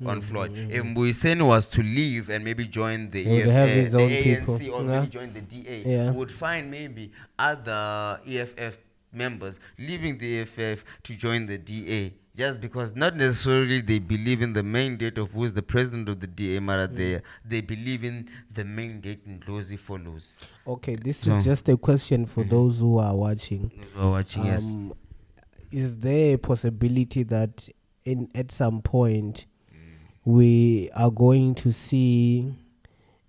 on Floyd. If Mboweni was to leave and maybe join the He would have his the own ANC people. or Yeah. maybe join the DA, Yeah. would find maybe other EFF members leaving the EFF to join the DA. Just because not necessarily they believe in the mandate of who is the president of the DA, but they believe in the mandate Ndlozi follows. Okay, this So, is just a question for those who are watching. those who are watching, yes. Is there a possibility that at some point we are going to see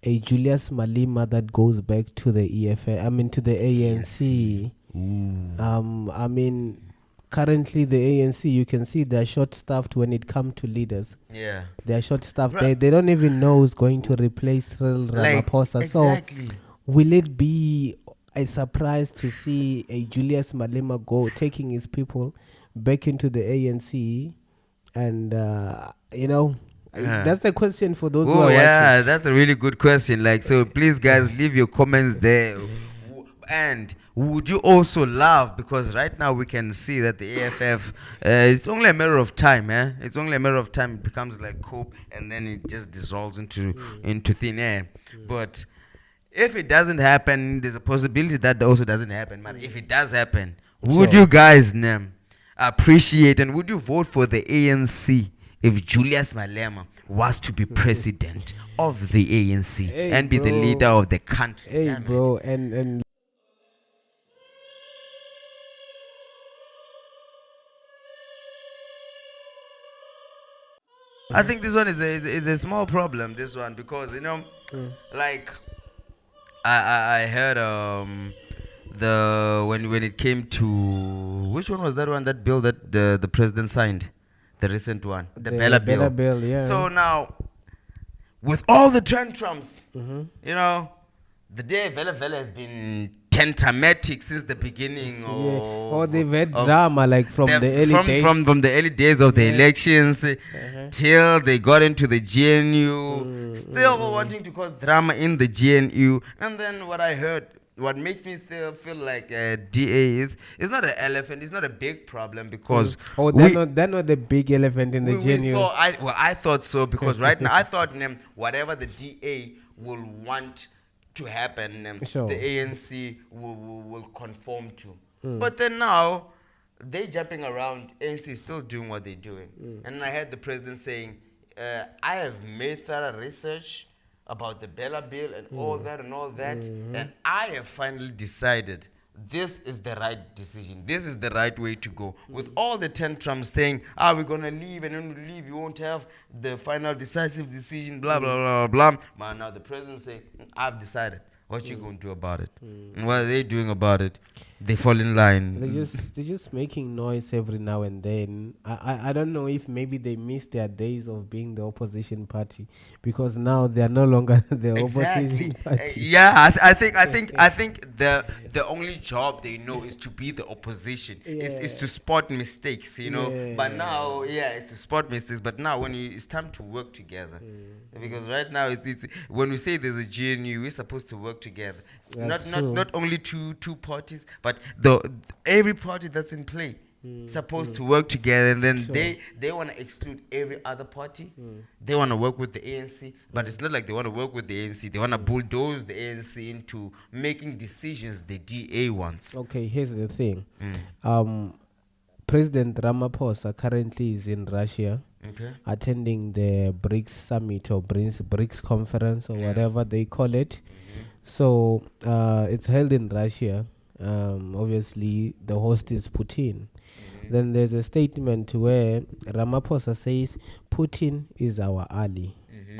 a Julius Malema that goes back to the EFF? I mean, to the ANC. I mean, currently the ANC, you can see they're short-staffed when it comes to leaders. Yeah. They're short-staffed. They don't even know who's going to replace Cyril Ramaphosa. Exactly. So, will it be a surprise to see a Julius Malema go taking his people back into the ANC? And that's the question for those who are watching. That's a really good question. So please, guys, leave your comments there. And would you also love, because right now we can see that the AFF, it's only a matter of time, It's only a matter of time. It becomes like cope, and then it just dissolves into thin air. But if it doesn't happen, there's a possibility that also doesn't happen. But if it does happen, would you guys appreciate, and would you vote for the ANC if Julius Malema was to be president of the ANC and be the leader of the country? Hey, bro, and I think this one is a small problem. This one, because like I heard when it came to, which one was that one, that bill that the president signed, the recent one, the Bella bill. Yeah. So now, with all the tantrums, the day Vela has been tentramatic since the beginning. Or they've had drama from the early days. From the early days of the elections till they got into the GNU, still wanting to cause drama in the GNU. And then what I heard, what makes me feel like DA is, it's not an elephant, it's not a big problem, because they're not the big elephant in the GNU. I thought so, because right now I thought whatever the DA will want to happen, the ANC will conform to. But then now they jumping around, ANC is still doing what they're doing. And I heard the president saying, I have made thorough research about the Bella bill and all that, and I have finally decided this is the right decision. This is the right way to go. With all the tantrums saying, we're going to leave, and when we leave, you won't have the final decisive decision, blah, blah, blah, blah. But now the president saying, I've decided. What you going to do about it? And what are they doing about it? They fall in line. They're just making noise every now and then. I don't know if maybe they miss their days of being the opposition party, because now they are no longer the opposition party. I think the only job they know is to be the opposition. Is to spot mistakes, But now, it's to spot mistakes. But now it's time to work together. Because right now, it's when we say there's a GNU, we're supposed to work together. Not only two parties, but every party that's in play supposed to work together, and then they want to exclude every other party. They want to work with the ANC, but it's not like they want to work with the ANC. They want to bulldoze the ANC into making decisions the DA wants. Okay, here's the thing. President Ramaphosa currently is in Russia, attending the BRICS summit or BRICS conference or whatever they call it. So it's held in Russia. Obviously, the host is Putin. Then there's a statement where Ramaphosa says Putin is our ally,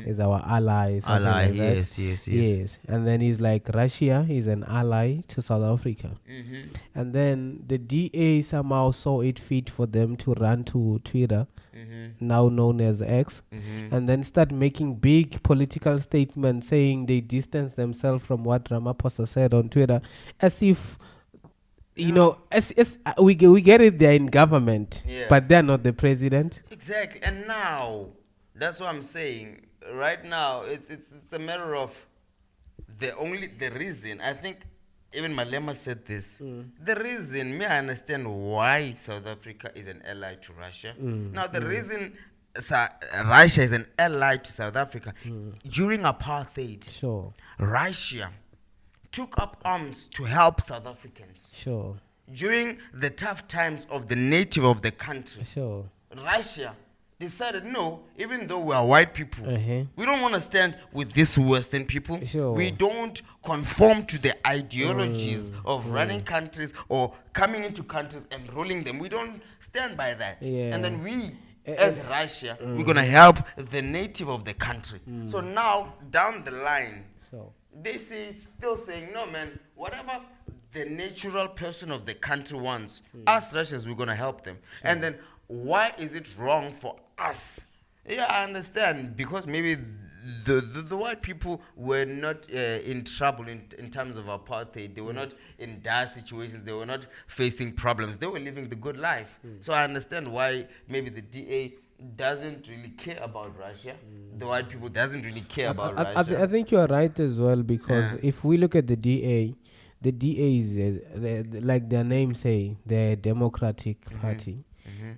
is our ally, something like that. Yes. And then he's like, Russia is an ally to South Africa. And then the DA somehow saw it fit for them to run to Twitter, now known as X, and then start making big political statements saying they distance themselves from what Ramaphosa said on Twitter, as if we get it, they're in government, but they're not the president. Exactly. And now, that's what I'm saying. Right now, it's a matter of the reason. I think even Malema said this. The reason, I understand why South Africa is an ally to Russia. Now, the reason Russia is an ally to South Africa. During apartheid, Sure. Russia took up arms to help South Africans. Sure. During the tough times of the native of the country, Sure. Russia decided, no, even though we are white people, Uh-huh. we don't want to stand with these Western people. Sure. We don't conform to the ideologies of running countries or coming into countries and ruling them. We don't stand by that. Yeah. And then we, as Russia, we're going to help the native of the country. So now, down the line, So. they still saying, no, man, whatever the natural person of the country wants, us Russians, we're going to help them. And then why is it wrong for us? Yeah, I understand, because maybe the white people were not in trouble in terms of apartheid. They were not in dire situations. They were not facing problems. They were living the good life. So I understand why maybe the DA doesn't really care about Russia. The white people doesn't really care about Russia. I think you are right as well, because if we look at the DA is, like their name say, they're a Democratic Party.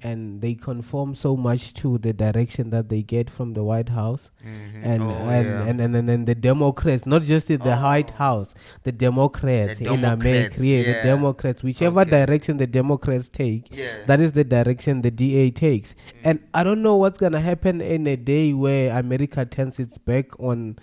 And they conform so much to the direction that they get from the White House, and the Democrats, not just in the White House, the Democrats in America, the Democrats, whichever direction the Democrats take, that is the direction the DA takes. And I don't know what's gonna happen in a day where America turns its back on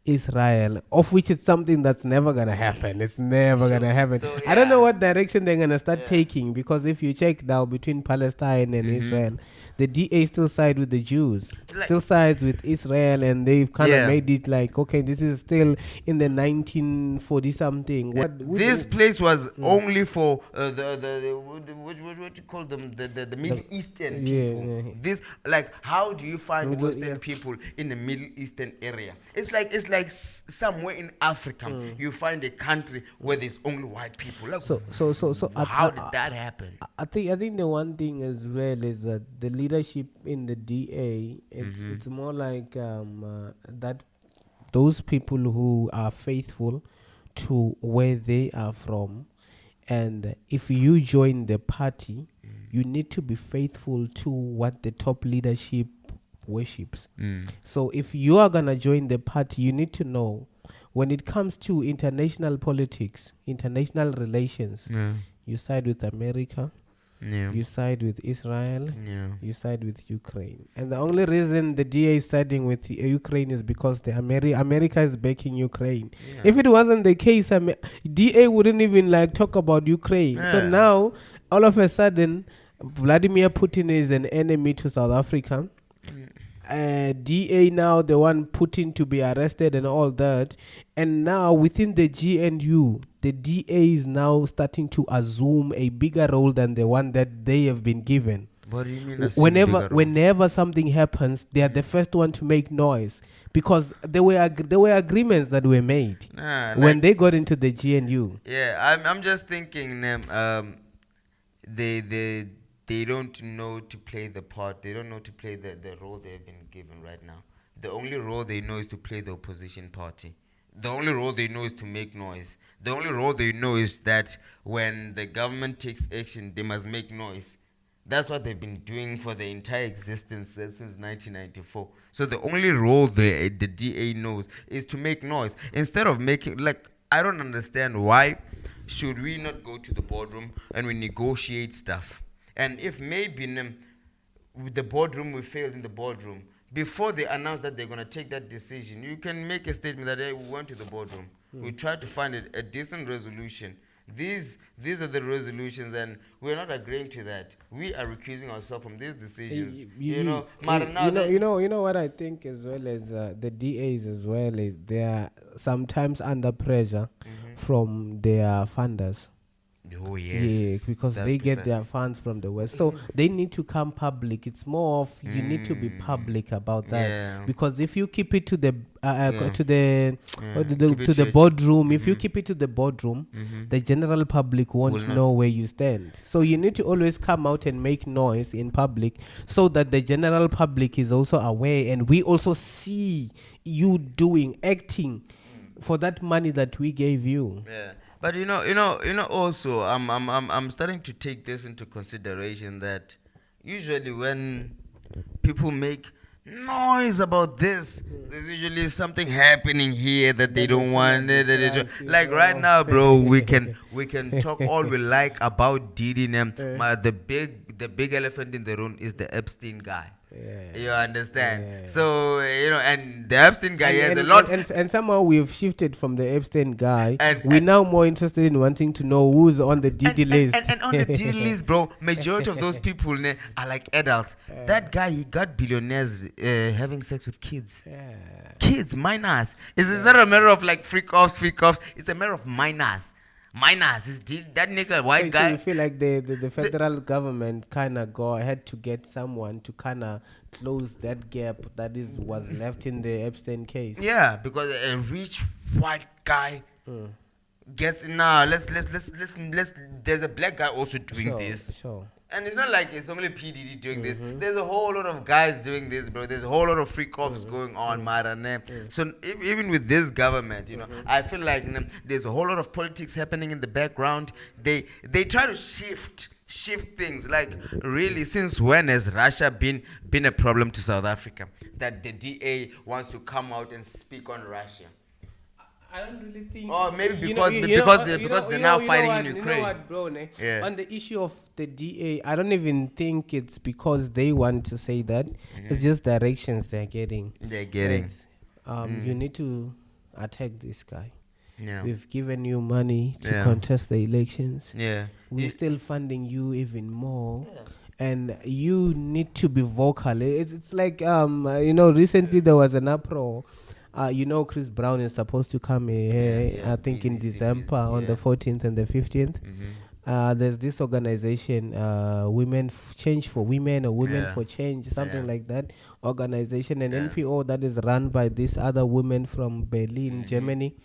Israel, of which it's something that's never gonna happen. It's never gonna happen. So, I don't know what direction they're gonna start taking, because if you check now between Palestine and Israel, the DA still side with the Jews, still sides with Israel, and they've kind of made it like, okay, this is still in the 1940 something. This place was only for what you call them, the Middle Eastern people. This, like, how do you find Western people in the Middle Eastern area? It's like somewhere in Africa you find a country where there's only white people. Like, so how did that happen? I think the one thing as well is that the leadership in the DA, it's more like that those people who are faithful to where they are from, and if you join the party, you need to be faithful to what the top leadership worships. So if you are gonna join the party, you need to know, when it comes to international politics, international relations, you side with America, you side with Israel, you side with Ukraine. And the only reason the DA is siding with Ukraine is because the America is backing Ukraine. If it wasn't the case, DA wouldn't even like talk about Ukraine. So now, all of a sudden, Vladimir Putin is an enemy to South Africa. DA now the one Putin to be arrested and all that, and now within the GNU, the DA is now starting to assume a bigger role than the one that they have been given. What do you mean? Whenever something happens, they are the first one to make noise, because there were agreements that were made when they got into the GNU. Yeah, I'm just thinking, they don't know to play the part. They don't know to play the role they've been given right now. The only role they know is to play the opposition party. The only role they know is to make noise. The only role they know is that when the government takes action, they must make noise. That's what they've been doing for the entire existence since 1994. So the only role the DA knows is to make noise. Instead of making, like, I don't understand why should we not go to the boardroom and we negotiate stuff. And if maybe with the boardroom, we failed in the boardroom, before they announce that they're going to take that decision, you can make a statement that, hey, we went to the boardroom. We tried to find a decent resolution. These are the resolutions, and we're not agreeing to that. We are recusing ourselves from these decisions. You know what I think as well as the DAs as well is they are sometimes under pressure from their funders. Oh yes, because they get their funds from the West, so they need to come public. It's more of you need to be public about that, because if you keep it to the boardroom, if you keep it to the boardroom, the general public won't know where you stand. So you need to always come out and make noise in public, so that the general public is also aware, and we also see you acting for that money that we gave you. Yeah. But you know. Also, I'm starting to take this into consideration that usually when people make noise about this. There's usually something happening here that they don't want. Like right now, bro, we can talk all we like about Diddy and them. But the big elephant in the room is the Epstein guy. Yeah. You understand? Yeah. So, and the Epstein guy has a lot. And somehow we've shifted from the Epstein guy. We're now more interested in wanting to know who's on the Diddy list. And on the Diddy list, bro, majority of those people are like adults. That guy, he got billionaires having sex with kids. Yeah. Kids, minors. It's not a matter of like freak offs. It's a matter of minors. Minors, that nigga white guy. So you feel like the federal government kind of had to get someone to kind of close that gap that was left in the Epstein case. Yeah, because a rich white guy gets let's. There's a black guy also doing this. Sure. And it's not like it's only PDD doing this. There's a whole lot of guys doing this, bro. There's a whole lot of freak-offs going on, man. So even with this government, I feel like there's a whole lot of politics happening in the background. They try to shift things. Like, really, since when has Russia been a problem to South Africa? That the DA wants to come out and speak on Russia. I don't really think. Oh, maybe because they're now fighting in Ukraine. You know what, bro? On the issue of the DA, I don't even think it's because they want to say that. It's just directions they're getting. You need to attack this guy. Yeah. We've given you money to contest the elections. Yeah. We're still funding you even more. Yeah. And you need to be vocal. It's like recently there was an uproar. Chris Brown is supposed to come here, I think in December on the 14th and the 15th. There's this organization, Change for Women or Women for Change, something like that organization, an NPO that is run by this other woman from Berlin, Germany.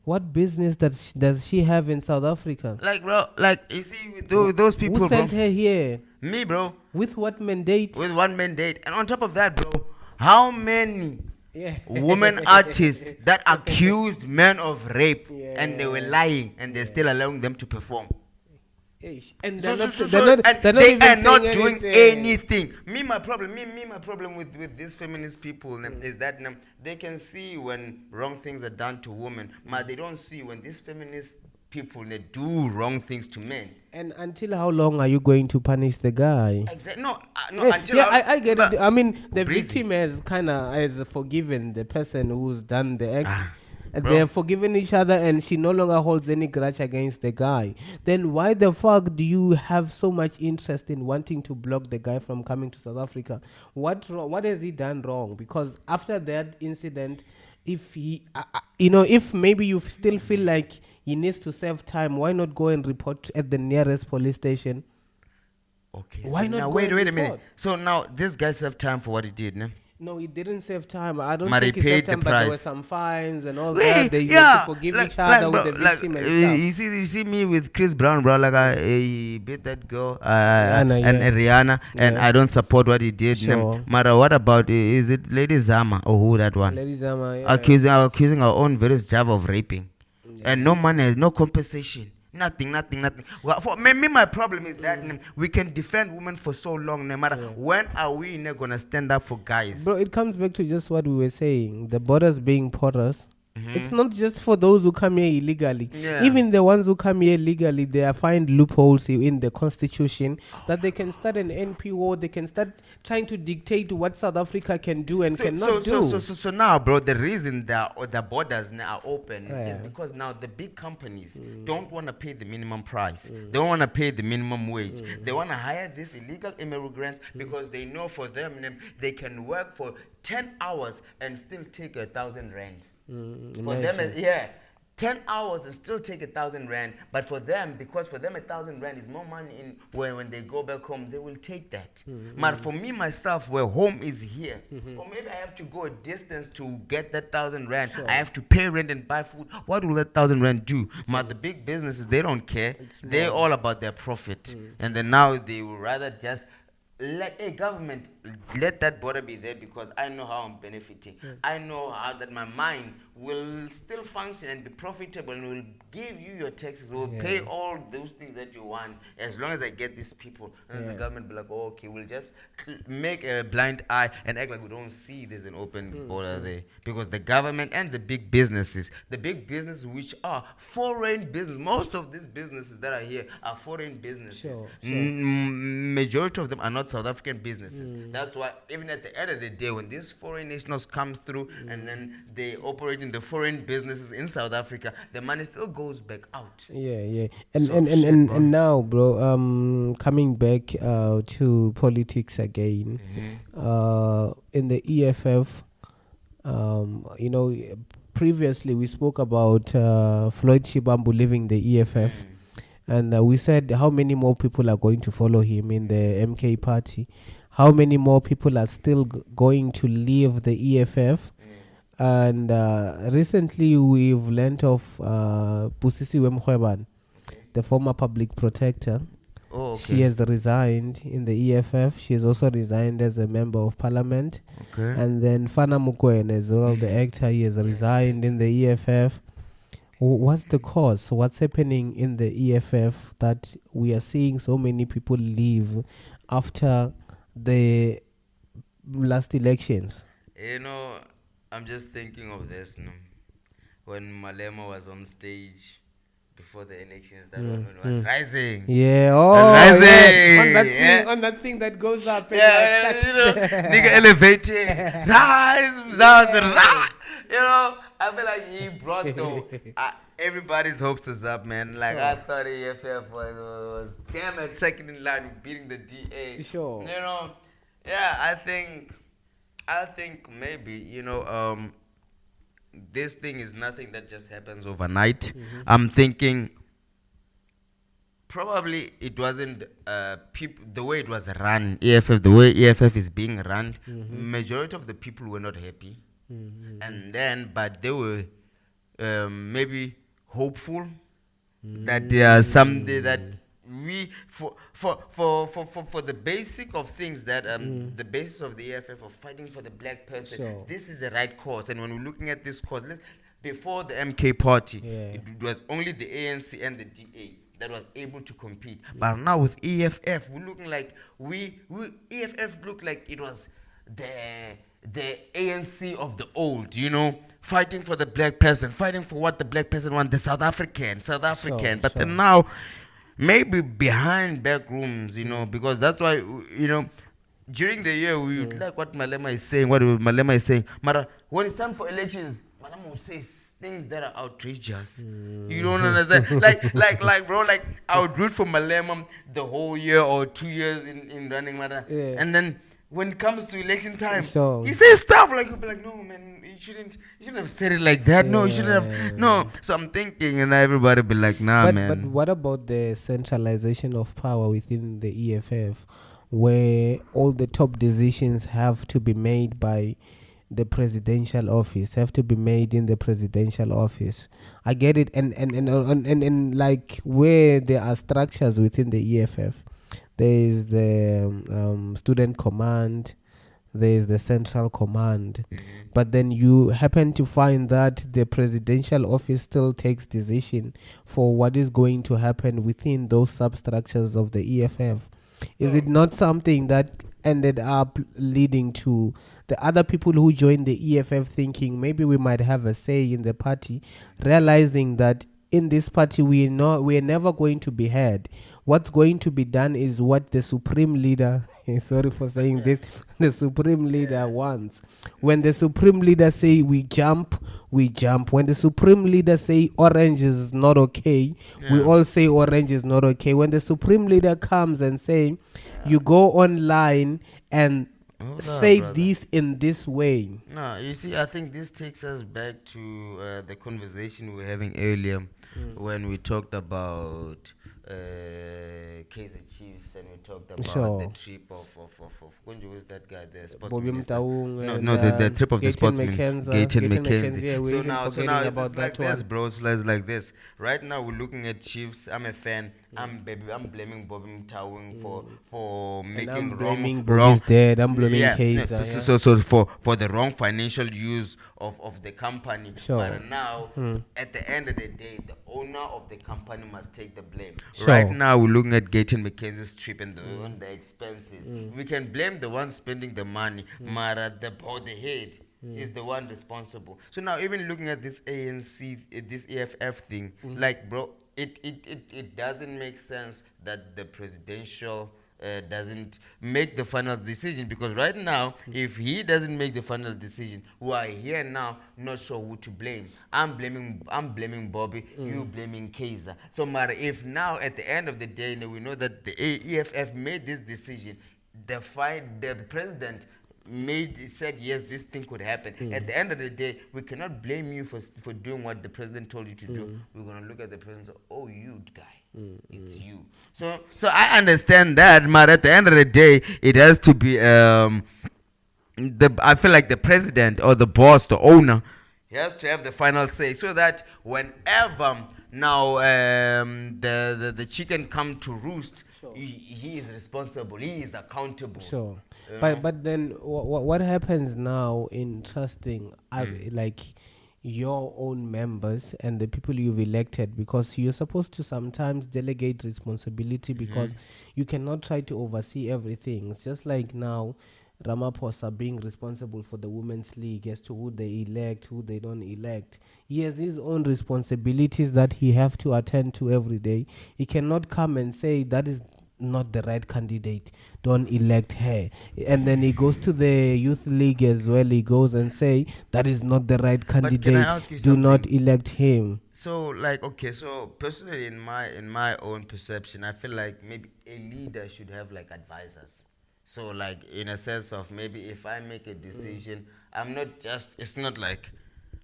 What business does she have in South Africa? Like, bro, you see, those people, who sent her here? Me, bro. With what mandate? With one mandate. And on top of that, bro, how many women artists that accused men of rape and they were lying and they're still allowing them to perform? And they are not doing anything. My problem with these feminist people is that they can see when wrong things are done to women, but they don't see when these feminist people they do wrong things to men. And until how long are you going to punish the guy? Exactly. No. I get it. I mean, the victim has forgiven the person who's done the act. They have forgiven each other, and she no longer holds any grudge against the guy. Then why the fuck do you have so much interest in wanting to block the guy from coming to South Africa? What has he done wrong? Because after that incident, if he, if maybe you still feel like he needs to serve time, why not go and report at the nearest police station? Okay. Why so not? Now, wait a minute. So now this guy served time for what he did, no? No, he didn't save time. I don't think he saved time, but there were some fines and all that. They used to forgive each other with the victim and stuff. You see me with Chris Brown, bro. Like he beat that girl Rihanna, and I don't support what he did. Sure. Matter what about is it Lady Zama or who that one? Lady Zama, accusing our own various job of raping, and no money, no compensation. Nothing. Well, for me, my problem is that we can defend women for so long, no matter when are we going to stand up for guys? Bro, it comes back to just what we were saying. The borders being porous. It's not just for those who come here illegally. Even the ones who come here legally, they are find loopholes in the constitution that they can start an NPO. They can start trying to dictate what South Africa can do and cannot do. So now, bro, the reason the borders now are open is because now the big companies don't want to pay the minimum price. They don't want to pay the minimum wage. They want to hire these illegal immigrants because they know for them they can work for 10 hours and still take 1,000 rand. For them, 10 hours and still take 1,000 rand. But for them, because for them 1,000 rand is more money in when they go back home, they will take that. But for me myself, where home is here, or maybe I have to go a distance to get that 1,000 rand. I have to pay rent and buy food. What will that 1,000 rand do? But the big businesses, they don't care. They're all about their profit, and then now they will rather just let a government let that border be there because I know how I'm benefiting. I know how that my mine will still function and be profitable and will give you your taxes, will pay all those things that you want as long as I get these people. And the government be like, oh, okay, we'll just make a blind eye and act like we don't see there's an open border there. Because the government and the big businesses which are foreign business, most of these businesses that are here are foreign businesses. Majority of them are not South African businesses. That's why even at the end of the day, when these foreign nationals come through and then they operate in the foreign businesses in South Africa, the money still goes back out. And now, bro, coming back to politics again, in the EFF, previously we spoke about Floyd Shivambu leaving the EFF, and we said how many more people are going to follow him in the MK party, how many more people are still going to leave the EFF. And recently we've learnt of Busisiwe Mkhwebane, the former public protector. She has resigned in the EFF. She has also resigned as a member of parliament. And then Fana Mukwen as well, the actor, he has resigned in the EFF. What's the cause? What's happening in the EFF that we are seeing so many people leave after the last elections? I'm just thinking of this now. When Malema was on stage before the elections, that one was rising. Rising. On that thing that goes up. Nigga elevating. Rise, I feel like he brought everybody's hopes was up, man. Like I thought EFF was damn it, second in line beating the DA. I think maybe, this thing is nothing that just happens overnight. I'm thinking probably it wasn't the way it was run, EFF, the way EFF is being run, majority of the people were not happy. And then, but they were maybe hopeful that there are someday that we for the basic of things that the basis of the EFF of fighting for the black person, this is the right cause. And when we're looking at this cause, before the MK party, it was only the ANC and the DA that was able to compete. But now with EFF, we're looking like EFF looked like it was the ANC of the old, fighting for the black person, fighting for what the black person wants, the South African. But then now, maybe behind back rooms, because that's why, during the year, we like what Malema is saying, But when it's time for elections, Malema will say things that are outrageous. You don't understand? like, bro, I would root for Malema the whole year or 2 years in running matter. And then when it comes to election time, he says stuff like, you'll be like, no, man, you shouldn't have said it like that. No, you shouldn't have. No. So I'm thinking, and everybody be like, nah, man. But what about the centralization of power within the EFF, where all the top decisions have to be made by the presidential office, have to be made in the presidential office? I get it. And like where there are structures within the EFF, there is the student command, there is the central command. But then you happen to find that the presidential office still takes decision for what is going to happen within those substructures of the EFF. Is it not something that ended up leading to the other people who joined the EFF thinking maybe we might have a say in the party, realizing that in this party we're never going to be heard? What's going to be done is what the supreme leader, sorry for saying this, the supreme leader wants. When the supreme leader say we jump, we jump. When the supreme leader say orange is not okay, we all say orange is not okay. When the supreme leader comes and say you go online and say this in this way. No, you see, I think this takes us back to the conversation we were having earlier when we talked about Kaizer Chiefs, and we talked about the trip of who was that guy, the sports minister? The trip of the sportsman, Gayton McKenzie. So now it's like this, bro. It's like this. Right now we're looking at Chiefs. I'm a fan. I'm blaming Bobby Mtawing for making I'm blaming wrong. dead. I'm blaming So for the wrong financial use of the company. Sure. But now, at the end of the day, the owner of the company must take the blame. Sure. Right now, we're looking at Gayton McKenzie's trip and the expenses. We can blame the one spending the money, Mara, the head. Is the one responsible. So now, even looking at this ANC, this EFF thing, like, bro, it doesn't make sense that the presidential doesn't make the final decision, because right now, if he doesn't make the final decision, we are here now not sure who to blame. I'm blaming Bobby, you blaming Kaiser. So Mara, if now at the end of the day we know that the EFF made this decision, the president said yes, this thing could happen. At the end of the day, we cannot blame you for doing what the president told you to do. We're gonna look at the president and say, oh, you guy, it's you. So I understand that, but at the end of the day, it has to be I feel like the president or the boss, the owner, he has to have the final say, so that whenever now the chicken come to roost, sure, he is responsible, he is accountable. Sure. But then what happens now in trusting like your own members and the people you've elected, because you're supposed to sometimes delegate responsibility, because you cannot try to oversee everything. It's just like now Ramaphosa being responsible for the Women's League as to who they elect, who they don't elect. He has his own responsibilities that he have to attend to every day. He cannot come and say that is not the right candidate, don't elect her, and then he goes to the youth league as well, he goes and say that is not the right candidate, do not elect him. So like, okay, so personally in my own perception, I feel like maybe a leader should have like advisors. So like, in a sense of, maybe if I make a decision, I'm not just, it's not like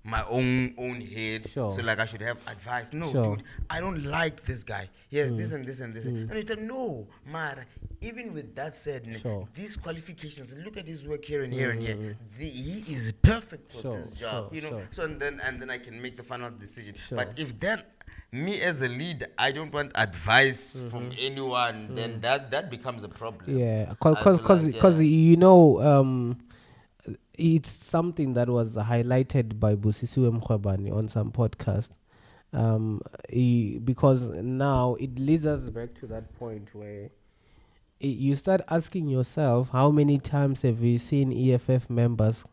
my own head. Sure. So like, I should have advice. No, sure, dude, I don't like this guy. He has this and this and this. And you tell, no, Mara, even with that said, sure, these qualifications, look at his work here and here and here. He is perfect for this job. You know. Sure. So and then I can make the final decision. Sure. But if then me as a leader, I don't want advice from anyone, then that becomes a problem. Yeah, because you know, it's something that was highlighted by Busisiwe Mkhwebane on some podcast. Because now it leads us back to that point where you start asking yourself, how many times have you seen EFF members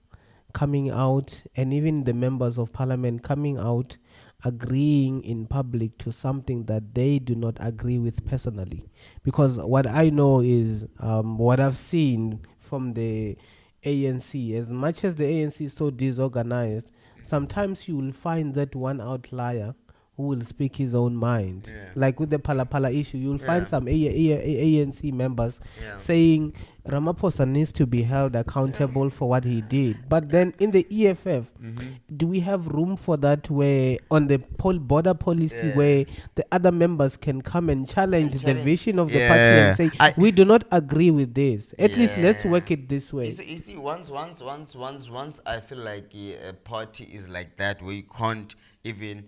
coming out, and even the members of parliament coming out, agreeing in public to something that they do not agree with personally? Because what I know is, what I've seen from the ANC, as much as the ANC is so disorganized, sometimes you will find that one outlier who will speak his own mind. Yeah. Like with the Pala issue, you'll find some ANC members saying Ramaphosa needs to be held accountable for what he did. But then in the EFF, do we have room for that, where on the border policy where the other members can come and challenge the vision of the party and say, we do not agree with this. At least let's work it this way. You see, once I feel like a party is like that, where you can't even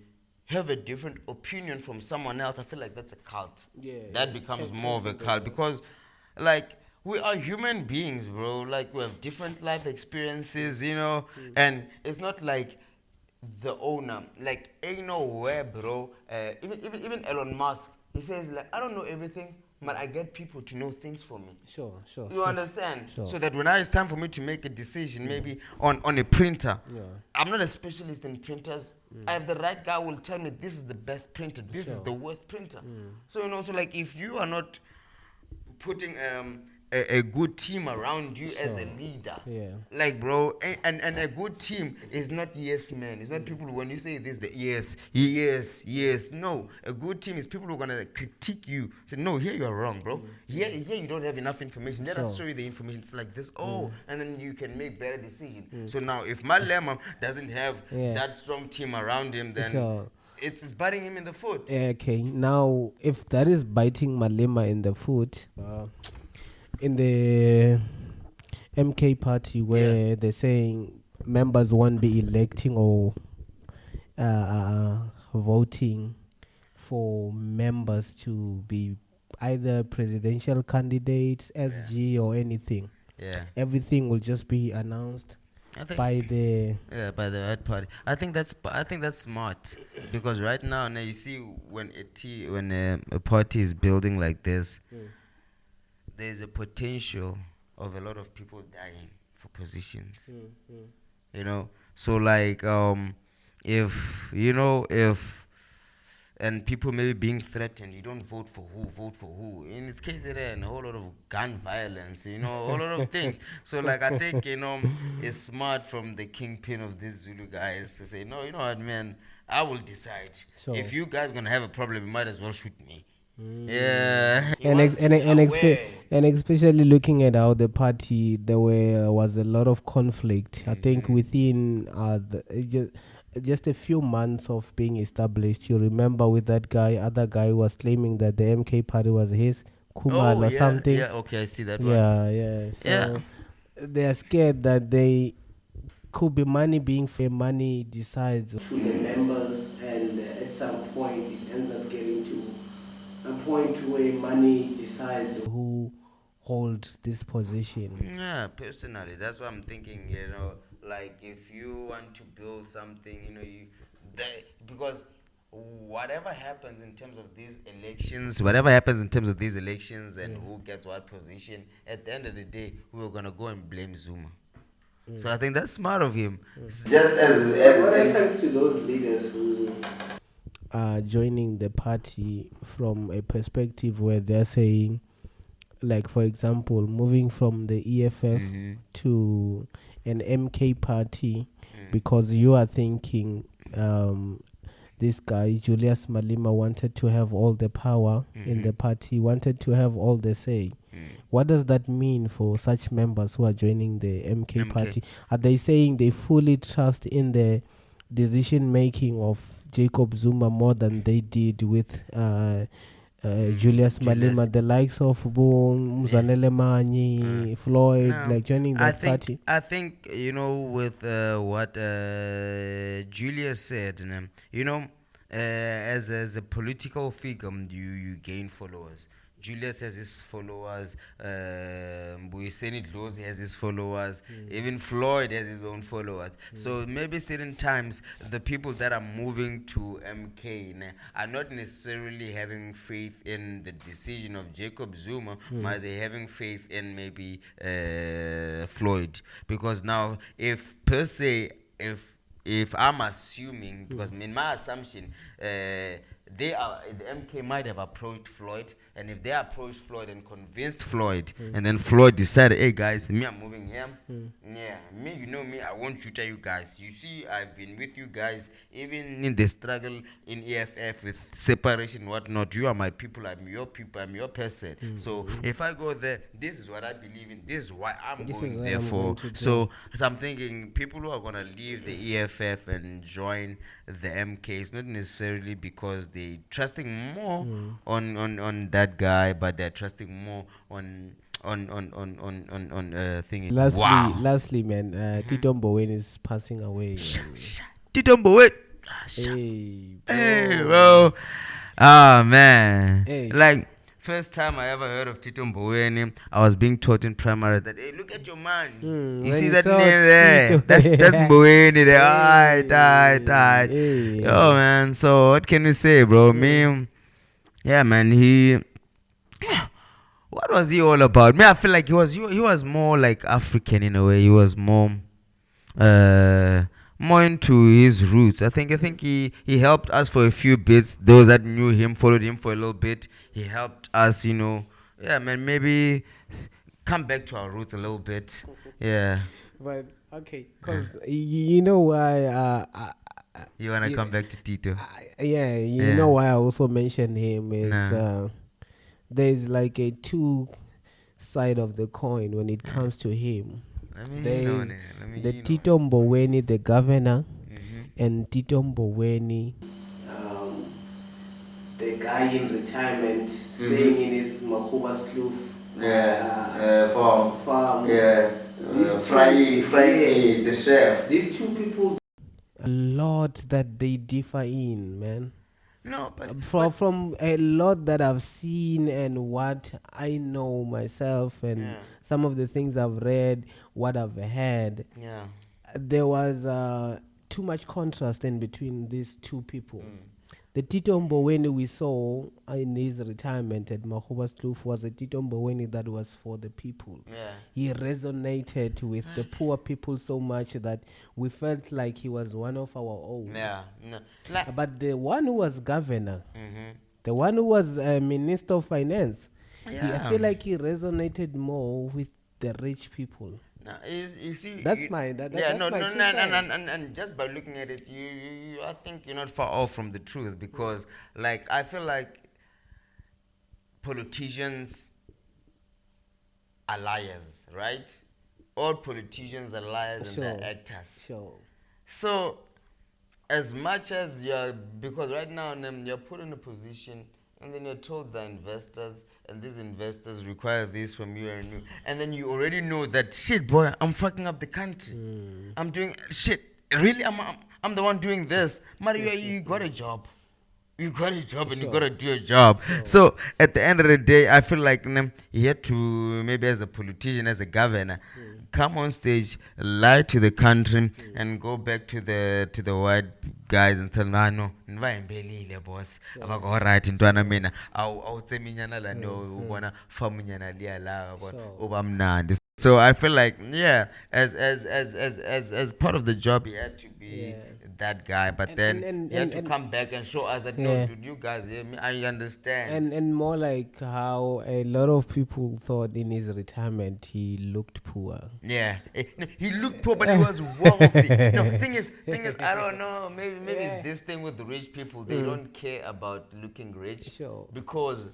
have a different opinion from someone else, I feel like that's a cult. That becomes more of a cult, because like, we are human beings, bro. Like, we have different life experiences, you know, and it's not like the owner, like, ain't nowhere, bro. Even Elon Musk, he says, like, I don't know everything, but I get people to know things for me. Sure. You understand? Sure. So that when it's time for me to make a decision, maybe on a printer, I'm not a specialist in printers. I have the right guy who will tell me this is the best printer, this is the worst printer. So, you know, so like, if you are not putting a good team around you as a leader, like, bro, and a good team is not yes man. It's not people who, when you say this, the yes. No, a good team is people who are gonna critique you, say, no, here you are wrong, bro. Here you don't have enough information. Let us show you the information. It's like this. And then you can make better decisions. So now, if Malema doesn't have that strong team around him, then it's biting him in the foot. Okay, now if that is biting Malema in the foot, in the MK party, where they're saying members won't be electing or voting for members to be either presidential candidates, SG, or anything. Yeah. Everything will just be announced by the right party. I think that's smart because right now you see when a party is building like this, there's a potential of a lot of people dying for positions. You know, so like if and people maybe being threatened, you don't vote for who. In this case, there are a whole lot of gun violence, a whole lot of things. So, like, I think, it's smart from the kingpin of these Zulu guys to say, no, you know what, man, I will decide. So, if you guys going to have a problem, you might as well shoot me. Yeah. And especially looking at how the party, there was a lot of conflict. I think within just a few months of being established, you remember with that other guy was claiming that the MK party was his, Kumal or something. Yeah, okay, I see that one. Yeah. So they're scared that they could be money decides to the members, and at some point it ends up getting to a point where money decides who holds this position. Yeah, personally, that's what I'm thinking, like if you want to build something, because whatever happens in terms of these elections, and who gets what position, at the end of the day, we were going to go and blame Zuma. So I think that's smart of him. Just as what happens to those leaders who are joining the party from a perspective where they're saying, like, for example, moving from the EFF to an MK party because you are thinking this guy, Julius Malema, wanted to have all the power in the party, wanted to have all the say. What does that mean for such members who are joining the MK party? Are they saying they fully trust in the decision making of Jacob Zuma more than they did with Julius Malema, the likes of Boom, Mzanele Manyi, Floyd, like joining that party? I think, with what Julius said, as a political figure, you gain followers. Julius has his followers, Busisiwe Mkhwebane has his followers, even Floyd has his own followers. So maybe certain times the people that are moving to MK are not necessarily having faith in the decision of Jacob Zuma, but they're having faith in maybe Floyd. Because now, if I'm assuming, because in my assumption, the MK might have approached Floyd, and if they approached Floyd and convinced Floyd, and then Floyd decided, hey guys, me, I'm moving here. Yeah, me, me, I won't shoot at you guys. You see, I've been with you guys, even in the struggle in EFF with separation, whatnot. You are my people, I'm your people, I'm your person. So if I go there, this is what I believe in, this is why I'm going there for. So I'm thinking people who are going to leave the EFF and join the MK, it's not necessarily because they're trusting more on that guy, but they're trusting more on thingy. Lastly, man, Tito Mboweni is passing away. Tito Mboweni. Hey, bro. Ah, man. Like, first time I ever heard of Tito Mboweni, I was being taught in primary that, hey, look at your man. You see that name there? That's Mboweni there. Alright. Yo, man. So, what can we say, bro? Me, yeah, man, what was he all about? Me, I feel like he was more like African in a way. He was more into his roots. I think he helped us for a few bits. Those that knew him followed him for a little bit. He helped us, yeah, man, maybe come back to our roots a little bit. Yeah. But okay, because you know why you wanna come back to Tito? You know why I also mentioned him is there's like a two side of the coin when it comes to him. There's the Tito Mboweni, the governor, and Tito Mboweni, the guy in retirement, staying in his Mahuba's kloof. Farm. Yeah. Friday, the chef. These two people, a lot that they differ in, man. No, but from a lot that I've seen and what I know myself and some of the things I've read, what I've heard, there was too much contrast in between these two people. The Tito Mboweni we saw in his retirement at Makgoba's Kloof was a Tito Mboweni that was for the people. He resonated with the poor people so much that we felt like he was one of our own. But the one who was governor, the one who was Minister of Finance, I feel like he resonated more with the rich people. Now, you see, that's my and just by looking at it, you I think you're not far off from the truth, because like I feel like politicians are liars, right? All politicians are liars and they're actors. So as much as because right now you're put in a position and then you're told the investors, and these investors require this from you and then you already know that, shit, boy, I'm fucking up the country. I'm doing shit. Really, I'm the one doing this. Mario, you got a job. You got a job and you got to do a job. So at the end of the day, I feel like you have to, maybe as a politician, as a governor, come on stage, lie to the country, and go back to the white guys and tell them, no, boss. All right, intwana mina. Awutseminyana la no ubona famunyana liya la obamnandi. So I feel like as part of the job, he had to be that guy, but then he had to come back and show us that no, dude, you guys, I understand. And more like how a lot of people thought in his retirement he looked poor. Yeah, he looked poor, but he was wealthy. No, thing is, I don't know. Maybe it's this thing with the rich people. They don't care about looking rich because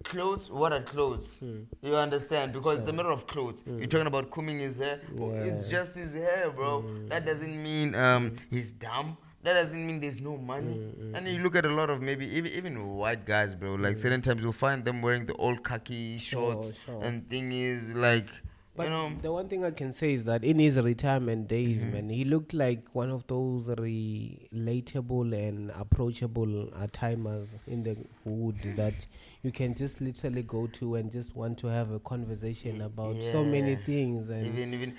clothes. What are clothes? You understand? Because it's a matter of clothes. You're talking about combing his hair. It's just his hair, bro. That doesn't mean he's dumb. That doesn't mean there's no money. And you look at a lot of maybe even white guys, bro. Like certain times you'll find them wearing the old khaki shorts. And thing is like. But the one thing I can say is that in his retirement days, man, he looked like one of those relatable and approachable timers in the hood that you can just literally go to and just want to have a conversation about so many things. And even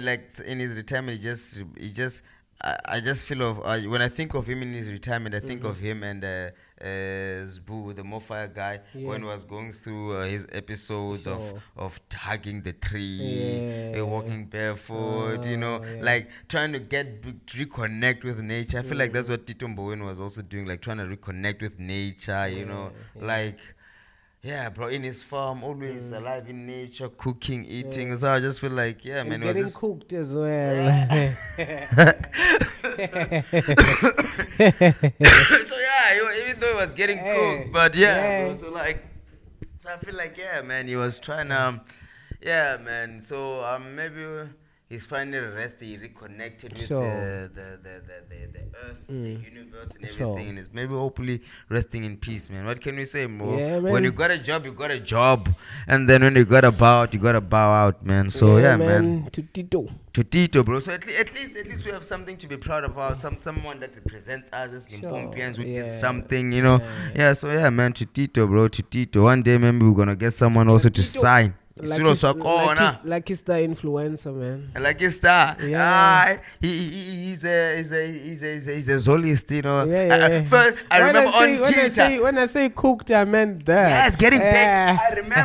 like in his retirement, he just I just feel of when I think of him in his retirement, I think of him and Zbu, the Mofire guy, when he was going through his episodes of hugging the tree, walking barefoot, like trying to reconnect with nature. I feel like that's what Tito Mboweni was also doing, like trying to reconnect with nature, like. Yeah, bro, in his farm, always alive in nature, cooking, eating. So I just feel like, man, and getting cooked as well. So even though he was getting cooked, but bro, so I feel like, man, he was trying to, man. So maybe he's finally rested, he reconnected with the earth, the universe and everything, and is maybe hopefully resting in peace, man. What can we say more? When you got a job, you got a job, and then when you got to bow out, you got to bow out, man. So man. To Tito, bro. So at least we have something to be proud about. Someone that represents us as Limpompians who did something, So man, to Tito, bro. To Tito. One day maybe we're gonna get someone also to sign. Like it's the influencer, man. Like it's that. He's a Zolist, I remember on Twitter. When I say cooked, I meant that. Yes, getting paid. I remember.